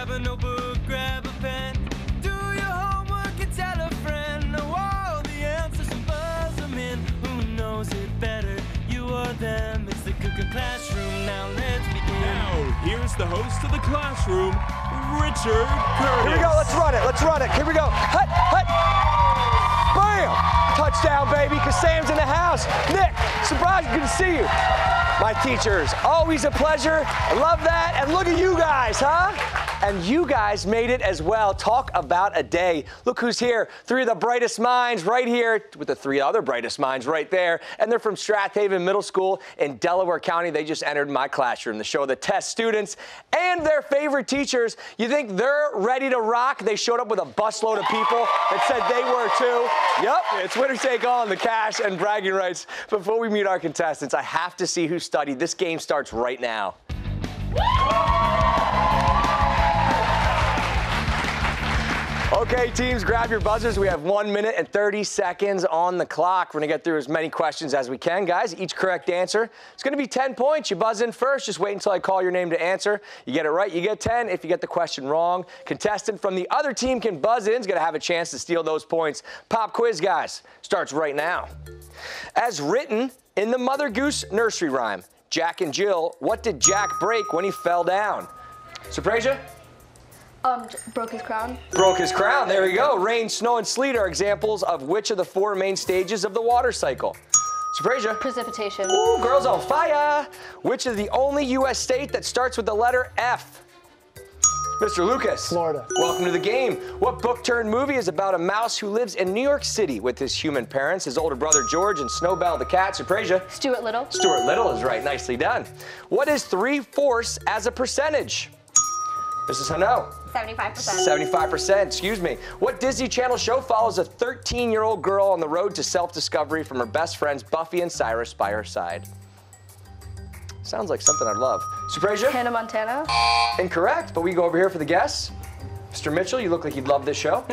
Grab a notebook, grab a pen. Do your homework and tell a friend. Know all the answers and buzz them in. Who knows it better, you or them? It's the ClassH-Room, now let's begin. Now, here's the host of the ClassH-Room, Richard Curtis. Here we go, let's run it, let's run it. Here we go, hut, hut. Bam! Touchdown, baby, because Sam's in the house. Nick, surprised, good to see you. My teachers, always a pleasure. I love that. And look at you guys, huh? And you guys made it as well. Talk about a day. Look who's here. Three of the brightest minds right here with the three other brightest minds right there. And they're from Strath Haven Middle School in Delaware County. They just entered my classroom to show the test students and their favorite teachers. You think they're ready to rock? They showed up with a busload of people that said they were too. Yep, it's winner take all in the cash and bragging rights. Before we meet our contestants, I have to see who studied. This game starts right now. Okay, teams, grab your buzzers. We have 1 minute and 30 seconds on the clock. We're going to get through as many questions as we can, guys. Each correct answer is going to be 10 points. You buzz in first. Just wait until I call your name to answer. You get it right, you get 10. If you get the question wrong, contestant from the other team can buzz in. Is going to have a chance to steal those points. Pop quiz, guys, starts right now. As written in the Mother Goose nursery rhyme, Jack and Jill, what did Jack break when he fell down? Surpresia? Broke his crown. Broke his crown, there we go. Rain, snow, and sleet are examples of which of the four main stages of the water cycle? Surpresia? Precipitation. Ooh, girls on fire. Which is the only U.S. state that starts with the letter F? Mr. Lucas. Florida. Welcome to the game. What book-turned-movie is about a mouse who lives in New York City with his human parents, his older brother George, and Snowbell the cat? Surpresia? Stuart Little. Stuart Little is right. Nicely done. What is 3/4 as a percentage? Mrs. Hano. 75%. 75%, excuse me. What Disney Channel show follows a 13-year-old girl on the road to self-discovery from her best friends Buffy and Cyrus by her side? Sounds like something I'd love. Surpresia? Hannah Montana. Incorrect, but we go over here for the guess. Mr. Mitchell, you look like you'd love this show.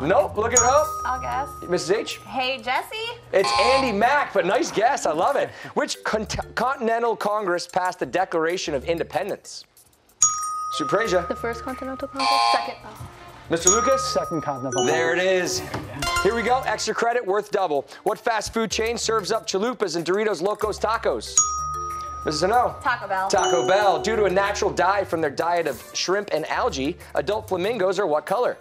Nope, look it up. I'll guess. Mrs. H? Hey, Jesse. It's Andy Mack, but nice guess, I love it. Which Continental Congress passed the Declaration of Independence? Surpresia? The first Continental Congress? Second. Mr. Lucas? Second Continental. There it is. Here we go. Extra credit worth double. What fast food chain serves up chalupas and Doritos Locos Tacos? Mrs. Hano? Taco Bell. Taco Bell. Due to a natural dye from their diet of shrimp and algae, adult flamingos are what color?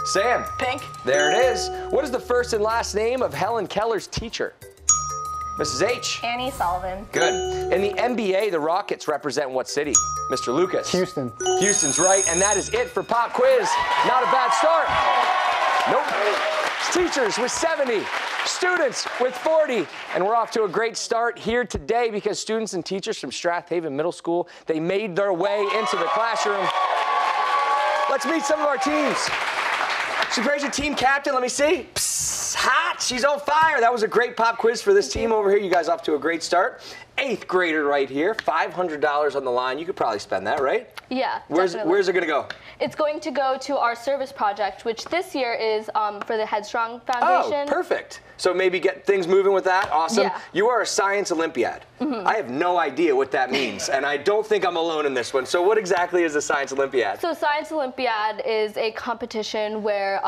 Sam? Pink. There it is. What is the first and last name of Helen Keller's teacher? Mrs. H? Annie Sullivan. Good. In the NBA, the Rockets represent what city? Mr. Lucas? Houston. Houston's right, and that is it for Pop Quiz. Not a bad start. Nope. Teachers with 70, students with 40, and we're off to a great start here today because students and teachers from Strath Haven Middle School, they made their way into the classroom. Let's meet some of our teams. Surpresia team captain, let me see. Psst, hot, she's on fire. That was a great pop quiz for this team over here. You guys off to a great start. 8th grader right here, $500 on the line. You could probably spend that, right? Yeah, Where's it going to go? It's going to go to our service project, which this year is for the Headstrong Foundation. Oh, perfect. So maybe get things moving with that. Awesome. Yeah. You are a science Olympiad. I have no idea what that means, and I don't think I'm alone in this one. So what exactly is a science Olympiad? So Science Olympiad is a competition where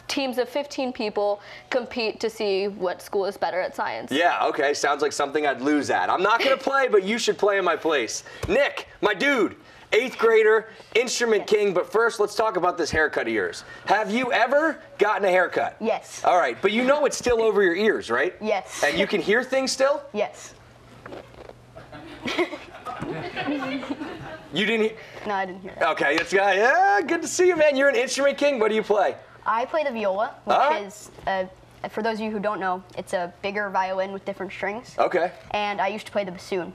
teams of 15 people compete to see what school is better at science. Yeah, okay. Sounds like something I'd lose at. I'm not going to play, but you should play in my place. Nick, my dude. 8th grader, instrument king, but first let's talk about this haircut of yours. Have you ever gotten a haircut? Yes. All right, but you know it's still over your ears, right? Yes. And you can hear things still? Yes. You didn't hear? No, I didn't hear that. Okay, it's yeah, good to see you, man. You're an instrument king. What do you play? I play the viola, which is, for those of you who don't know, it's a bigger violin with different strings. Okay. And I used to play the bassoon.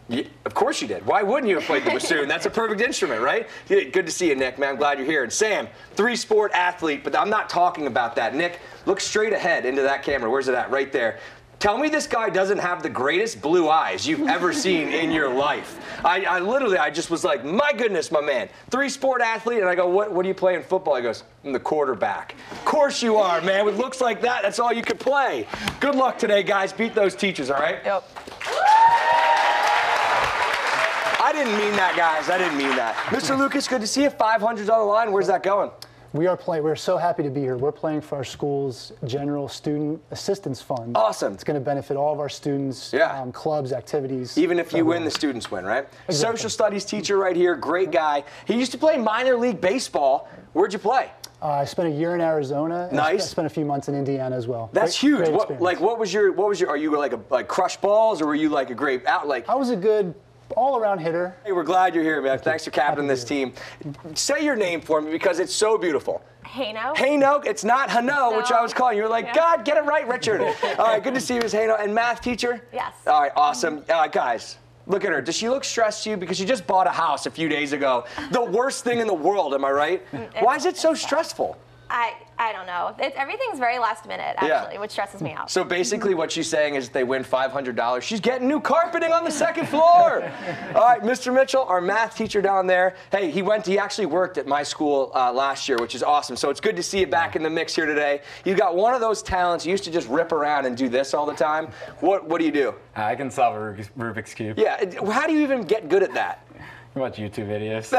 Yeah, of course you did. Why wouldn't you have played the bassoon? That's a perfect instrument, right? Yeah, good to see you, Nick, man. I'm glad you're here. And Sam, 3-sport athlete, but I'm not talking about that. Nick, look straight ahead into that camera. Where's it at? Right there. Tell me this guy doesn't have the greatest blue eyes you've ever seen in your life. I literally just was like, my goodness, my man. 3-sport athlete, and I go, what do you play in football? He goes, I'm the quarterback. Of course you are, man. With looks like that, that's all you could play. Good luck today, guys. Beat those teachers, all right? Yep. I didn't mean that, guys. I didn't mean that. Mr. Lucas, good to see you. 500's on the line. Where's that going? We are playing. We're so happy to be here. We're playing for our school's General Student Assistance Fund. Awesome. It's going to benefit all of our students, clubs, activities. Even if you win, the students win, right? Exactly. Social studies teacher right here, great guy. He used to play minor league baseball. Where'd you play? I spent a year in Arizona. And Nice. I spent a few months in Indiana as well. That's huge. Great What was your? Are you like crush balls, or were you like a great out? Like I was a good all-around hitter. Hey, we're glad you're here, man. Thanks for captaining this team. Say your name for me because it's so beautiful. Hano. Hano. It's not Hano, which I was calling. You were like, God, get it right, Richard. All right, good to see you, Ms. Hano. And math teacher? Yes. All right, awesome. Guys, look at her. Does she look stressed to you? Because she just bought a house a few days ago. The worst thing in the world, am I right? Why is it so stressful? I don't know. Everything's very last minute, actually, which stresses me out. So basically what she's saying is they win $500. She's getting new carpeting on the second floor. All right, Mr. Mitchell, our math teacher down there. Hey, he actually worked at my school last year, which is awesome. So it's good to see you back in the mix here today. You got one of those talents. You used to just rip around and do this all the time. What do you do? I can solve a Rubik's Cube. Yeah, how do you even get good at that? Watch YouTube videos.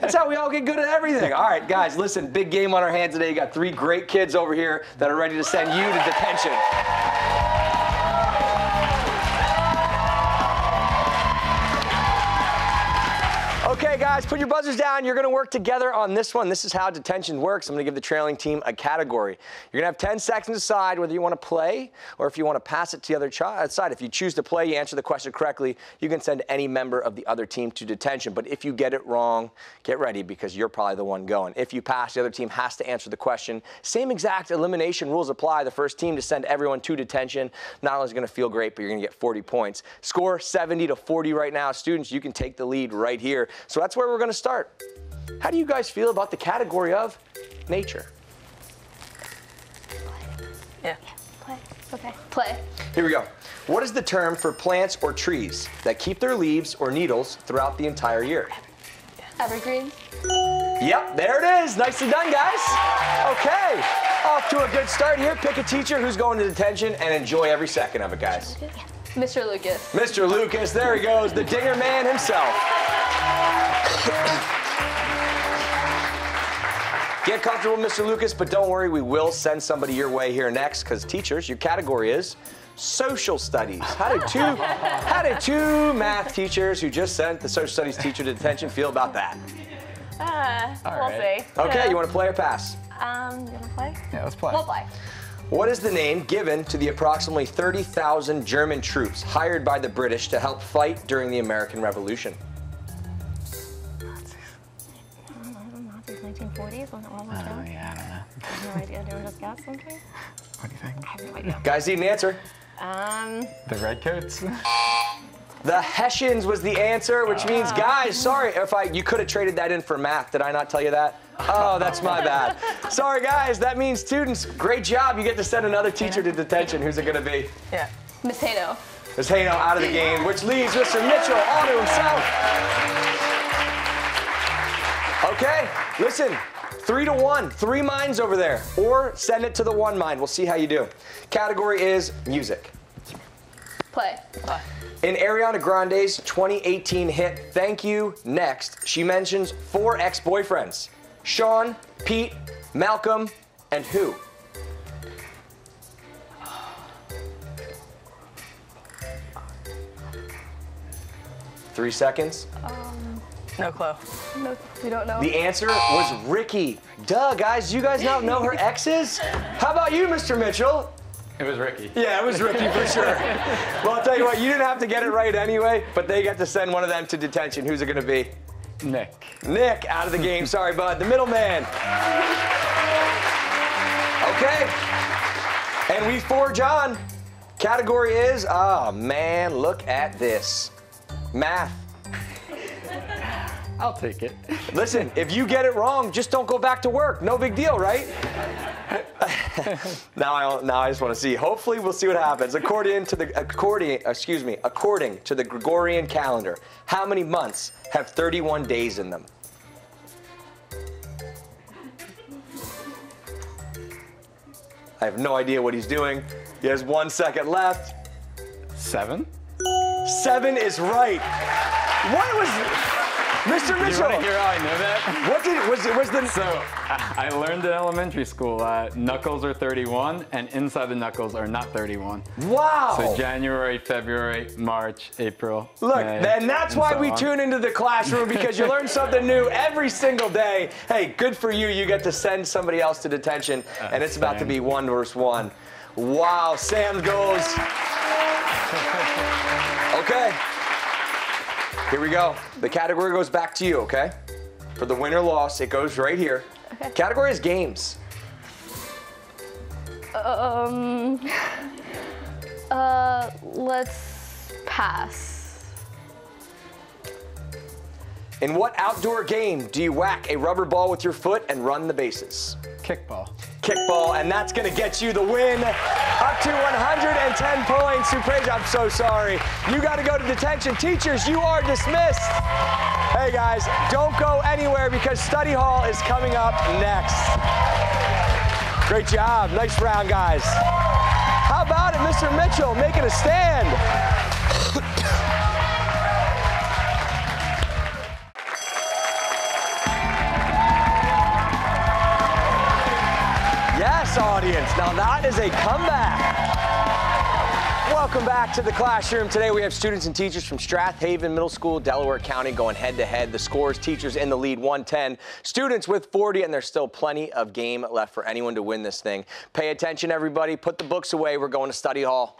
That's how we all get good at everything. All right, guys, listen, big game on our hands today. You got 3 great kids over here that are ready to send you to detention. Okay, guys, put your buzzers down. You're going to work together on this one. This is how detention works. I'm going to give the trailing team a category. You're going to have 10 seconds to decide whether you want to play or if you want to pass it to the other side. If you choose to play, you answer the question correctly, you can send any member of the other team to detention. But if you get it wrong, get ready because you're probably the one going. If you pass, the other team has to answer the question. Same exact elimination rules apply. The first team to send everyone to detention not only is going to feel great, but you're going to get 40 points. Score 70-40 right now. Students, you can take the lead right here. So that's where we're going to start. How do you guys feel about the category of nature? Yeah. Play. Okay. Play. Here we go. What is the term for plants or trees that keep their leaves or needles throughout the entire year? Evergreen. Yep, there it is. Nicely done, guys. Okay, off to a good start here. Pick a teacher who's going to detention and enjoy every second of it, guys. Mr. Lucas. Mr. Lucas, there he goes, the dinger man himself. Get comfortable, Mr. Lucas, but don't worry, we will send somebody your way here next because teachers, your category is social studies. How did two math teachers who just sent the social studies teacher to detention feel about that? We'll see. Okay, you want to play or pass? You want to play? Yeah, let's play. We'll play. What is the name given to the approximately 30,000 German troops hired by the British to help fight during the American Revolution? 1940s when it all went down? Yeah, I don't know. I have no idea. Do you want to just guess something? What do you think? I have no idea. Guys need an answer. The Redcoats? The Hessians was the answer, which means, guys, sorry if you could have traded that in for math. Did I not tell you that? Oh, that's my bad. Sorry, guys. That means students, great job. You get to send another teacher to detention. Who's it going to be? Yeah. Miss Hano. Miss Hano out of the game, which leaves Mr. Mitchell all to himself. Okay, listen. 3-1, 3 minds over there. Or send it to the 1 mind. We'll see how you do. Category is music. Play. In Ariana Grande's 2018 hit, Thank You, Next, she mentions 4 ex-boyfriends. Sean, Pete, Malcolm, and who? Three seconds. No clue. No, we don't know. The answer was Ricky. Duh, guys, you guys not know her exes? How about you, Mr. Mitchell? It was Ricky. Yeah, it was Ricky for sure. Well, I'll tell you what, you didn't have to get it right anyway, but they get to send one of them to detention. Who's it going to be? Nick. Nick, out of the game. Sorry, bud. The middleman. Okay. And we forge on. Category is, oh, man, look at this. Math. I'll take it. Listen, if you get it wrong, just don't go back to work. No big deal, right? Now I just want to see. Hopefully, we'll see what happens. According to the Gregorian calendar, how many months have 31 days in them? I have no idea what he's doing. He has 1 second left. 7? 7 is right. What was, Mr. Mitchell? You want to hear how I know that? What did, was the... So, I learned in elementary school, knuckles are 31, and inside the knuckles are not 31. Wow. So January, February, March, April, Look, May, and that's why we on. tune into the classroom, because you learn something new every single day. Hey, good for you. You get to send somebody else to detention, and it's about to be 1 versus 1. Wow, Sam goes. Okay. Here we go. The category goes back to you, okay? For the win or loss, it goes right here. Okay. Category is games. Let's pass. In what outdoor game do you whack a rubber ball with your foot and run the bases? Kickball. Kickball, and that's gonna get you the win. Up to 110 points. Supreja, I'm so sorry. You gotta go to detention. Teachers, you are dismissed. Hey guys, don't go anywhere because study hall is coming up next. Great job, nice round, guys. How about it, Mr. Mitchell, making a stand? Yes, audience, now that is a comeback. Welcome back to the classroom. Today we have students and teachers from Strath Haven Middle School, Delaware County, going head-to-head. The scores, teachers in the lead, 110. Students with 40, and there's still plenty of game left for anyone to win this thing. Pay attention, everybody. Put the books away. We're going to study hall.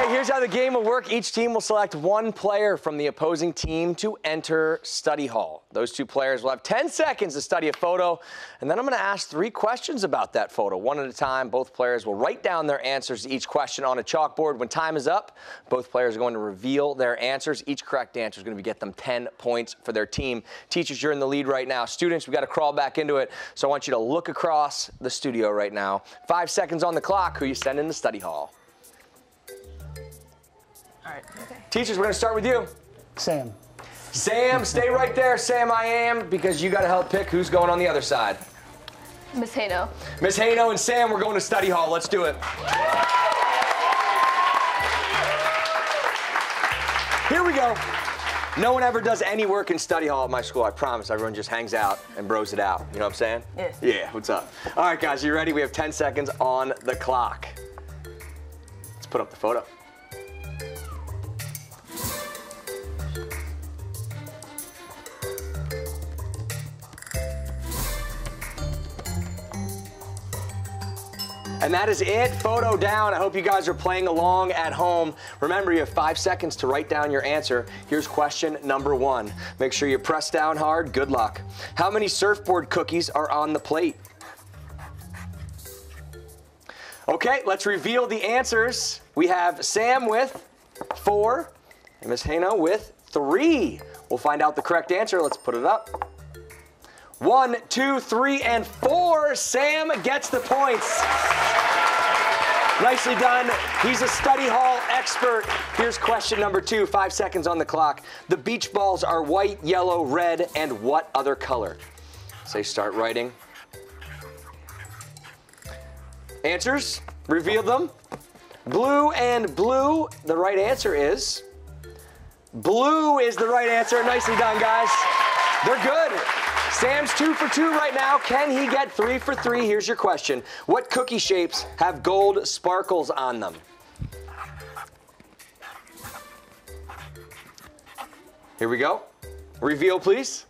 Here's how the game will work. Each team will select one player from the opposing team to enter study hall. Those two players will have 10 seconds to study a photo, and then I'm going to ask 3 questions about that photo. One at a time, both players will write down their answers to each question on a chalkboard. When time is up, both players are going to reveal their answers. Each correct answer is going to get them 10 points for their team. Teachers, you're in the lead right now. Students, we've got to crawl back into it, so I want you to look across the studio right now. 5 seconds on the clock. Who you send in the study hall? All right. Okay. Teachers, we're going to start with you. Sam. Sam, stay right there. Sam, I am, because you got to help pick who's going on the other side. Miss Hano. Miss Hano and Sam, we're going to study hall. Let's do it. Here we go. No one ever does any work in study hall at my school, I promise. Everyone just hangs out and bros it out. You know what I'm saying? Yeah. Yeah, what's up? All right, guys, you ready? We have 10 seconds on the clock. Let's put up the photo. And that is it, photo down. I hope you guys are playing along at home. Remember, you have 5 seconds to write down your answer. Here's question number 1. Make sure you press down hard, good luck. How many surfboard cookies are on the plate? Okay, let's reveal the answers. We have Sam with 4 and Miss Hano with 3. We'll find out the correct answer. Let's put it up. 1, 2, 3, and 4. Sam gets the points. Nicely done. He's a study hall expert. Here's question number 2, 5 seconds on the clock. The beach balls are white, yellow, red, and what other color? So you start writing. Answers, reveal them. Blue and blue. The right answer is blue is the right answer. Nicely done, guys. They're good. Sam's 2 for 2 right now. Can he get 3 for 3? Here's your question. What cookie shapes have gold sparkles on them? Here we go. Reveal, please.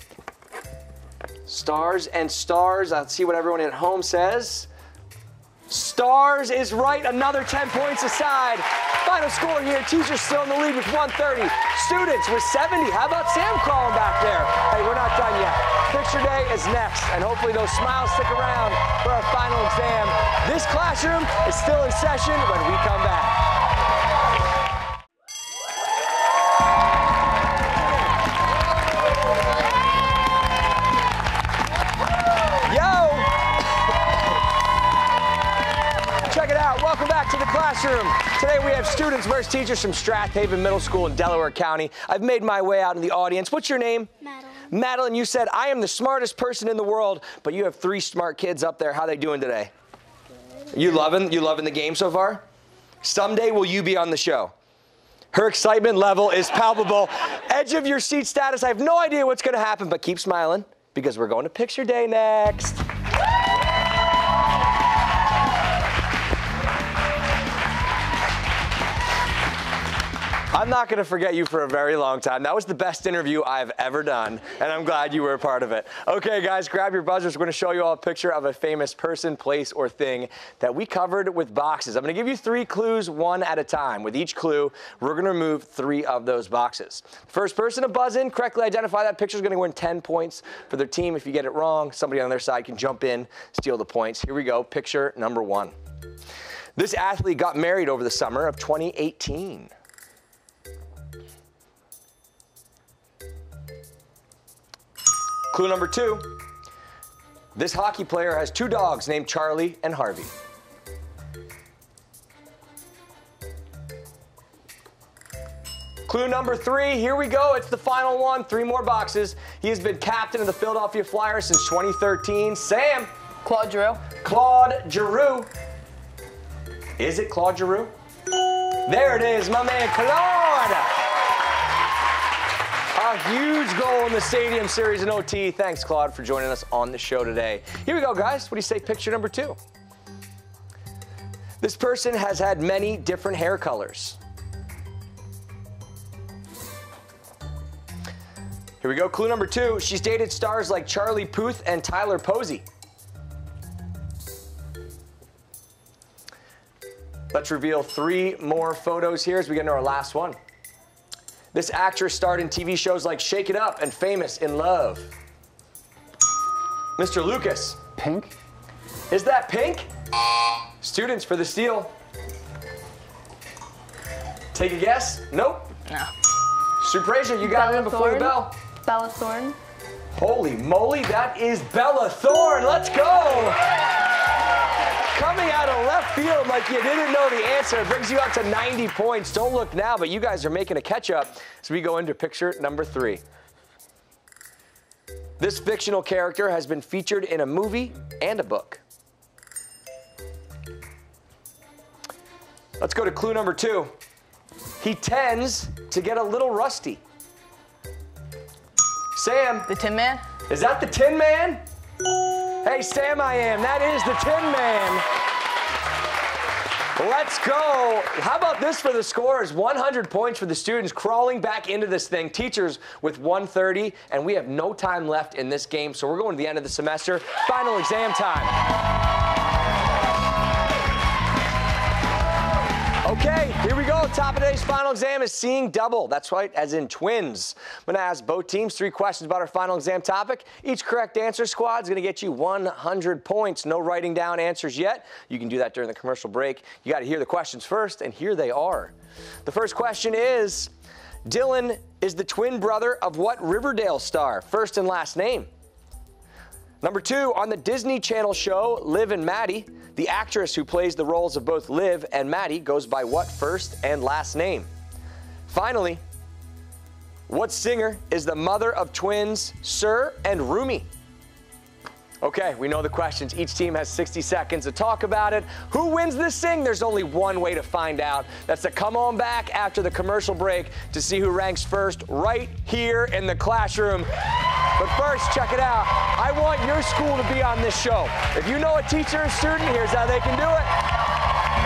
Stars and stars. Let's see what everyone at home says. Stars is right. Another 10 points aside. Final score here. Teachers still in the lead with 130. Students with 70. How about Sam crawling back there? Hey, we're not done yet. Picture day is next, and hopefully those smiles stick around for our final exam. This classroom is still in session when we come back. Welcome back to the classroom. Today we have students versus teachers from Strath Haven Middle School in Delaware County. I've made my way out in the audience. What's your name? Madeline. Madeline, you said, I am the smartest person in the world, but you have 3 smart kids up there. How are they doing today? Good. You loving the game so far? Someday will you be on the show? Her excitement level is palpable. Edge of your seat status. I have no idea what's going to happen, but keep smiling because we're going to picture day next. I'm not going to forget you for a very long time. That was the best interview I've ever done, and I'm glad you were a part of it. Okay, guys, grab your buzzers. We're going to show you all a picture of a famous person, place, or thing that we covered with boxes. I'm going to give you 3 clues, one at a time. With each clue, we're going to remove 3 of those boxes. First person to buzz in, correctly identify that picture is going to win 10 points for their team. If you get it wrong, somebody on their side can jump in, steal the points. Here we go, picture number 1. This athlete got married over the summer of 2018. Clue number 2, this hockey player has 2 dogs named Charlie and Harvey. Clue number 3, here we go, it's the final one, 3 more boxes. He has been captain of the Philadelphia Flyers since 2013. Sam. Claude Giroux. Claude Giroux. Is it Claude Giroux? There it is, my man Claude. A huge goal in the Stadium Series in OT. Thanks, Claude, for joining us on the show today. Here we go, guys. What do you say, picture number 2? This person has had many different hair colors. Here we go, clue number 2. She's dated stars like Charlie Puth and Tyler Posey. Let's reveal 3 more photos here as we get into our last one. This actress starred in TV shows like Shake It Up and Famous in Love. Mr. Lucas. Pink? Is that Pink? Students for the steal. Take a guess? Nope. No. Suprasia, you got it in before the bell. Bella Thorne. Holy moly, that is Bella Thorne. Let's go. Coming out of left field like you didn't know the answer. It brings you up to 90 points. Don't look now, but you guys are making a catch-up as we go into picture number 3. This fictional character has been featured in a movie and a book. Let's go to clue number 2. He tends to get a little rusty. Sam. The Tin Man? Is that the Tin Man? Hey, Sam, I am. That is the Tin Man. Let's go. How about this for the scores? 100 points for the students crawling back into this thing. Teachers with 130, and we have no time left in this game, so we're going to the end of the semester. Final exam time. Okay, here we go. Top of today's final exam is seeing double. That's right, as in twins. I'm going to ask both teams 3 questions about our final exam topic. Each correct answer, squad, is going to get you 100 points. No writing down answers yet. You can do that during the commercial break. You got to hear the questions first, and here they are. The first question is, Dylan is the twin brother of what Riverdale star? First and last name. Number 2, on the Disney Channel show Liv and Maddie, the actress who plays the roles of both Liv and Maddie goes by what first and last name? Finally, what singer is the mother of twins Sir and Rumi? Okay, we know the questions. Each team has 60 seconds to talk about it. Who wins this thing? There's only one way to find out. That's to come on back after the commercial break to see who ranks first right here in the classroom. But first, check it out. I want your school to be on this show. If you know a teacher or student, here's how they can do it.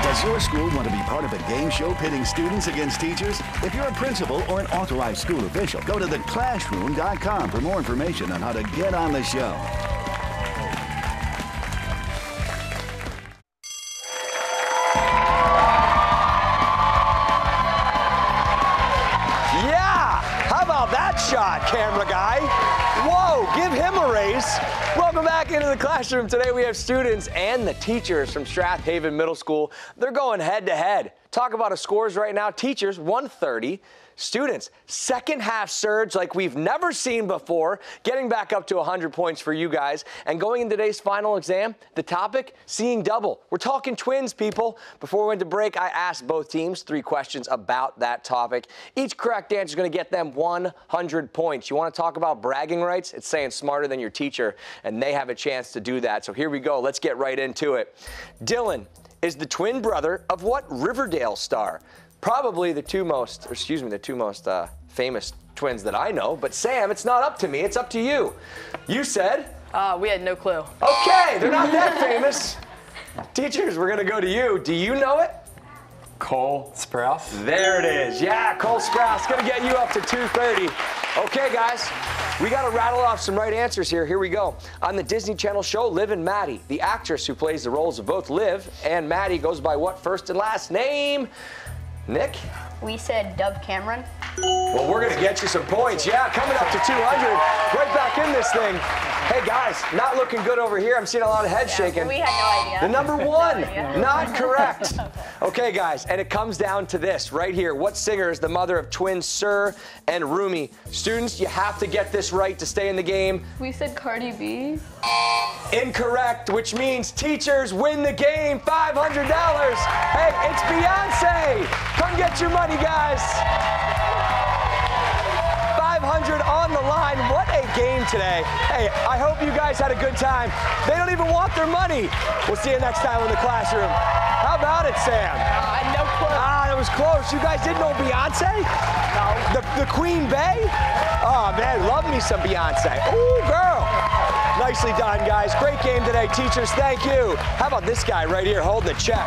Does your school want to be part of a game show pitting students against teachers? If you're a principal or an authorized school official, go to ClassH-Room.com for more information on how to get on the show. Shot, camera guy. Whoa, give him a raise. Welcome back into the classroom. Today we have students and the teachers from Strath Haven Middle School. They're going head to head. Talk about a scores right now. Teachers, 130. Students, second half surge like we've never seen before, getting back up to 100 points for you guys. And going into today's final exam, the topic, seeing double. We're talking twins, people. Before we went to break, I asked both teams 3 questions about that topic. Each correct answer is going to get them 100 points. You want to talk about bragging rights? It's saying smarter than your teacher, and they have a chance to do that. So here we go. Let's get right into it. Dylan is the twin brother of what Riverdale star? Probably the two most famous twins that I know. But Sam, it's not up to me. It's up to you. You said? We had no clue. Okay, they're not that famous. Teachers, we're going to go to you. Do you know it? Cole Sprouse. There it is. Yeah, Cole Sprouse. Going to get you up to 230. Okay, guys, we got to rattle off some right answers here. Here we go. On the Disney Channel show, Liv and Maddie, the actress who plays the roles of both Liv and Maddie goes by what first and last name? Nick? We said Dove Cameron. Well, we're going to get you some points. Yeah, coming up to 200. Right back in this thing. Hey, guys, not looking good over here. I'm seeing a lot of head shaking. We had no idea. The number one, not correct. Okay, guys, and it comes down to this right here. What singer is the mother of twins Sir and Rumi? Students, you have to get this right to stay in the game. We said Cardi B. Incorrect, which means teachers win the game, $500. Hey, it's Beyonce. Come get your money, guys. 500 on the line. What a game today. Hey, I hope you guys had a good time. They don't even want their money. We'll see you next time in the classroom. How about it, Sam? No clue. That was close. You guys didn't know Beyonce? No. The Queen Bey? Oh, man, love me some Beyonce. Ooh, girl. Nicely done, guys. Great game today, teachers. Thank you. How about this guy right here holding the check?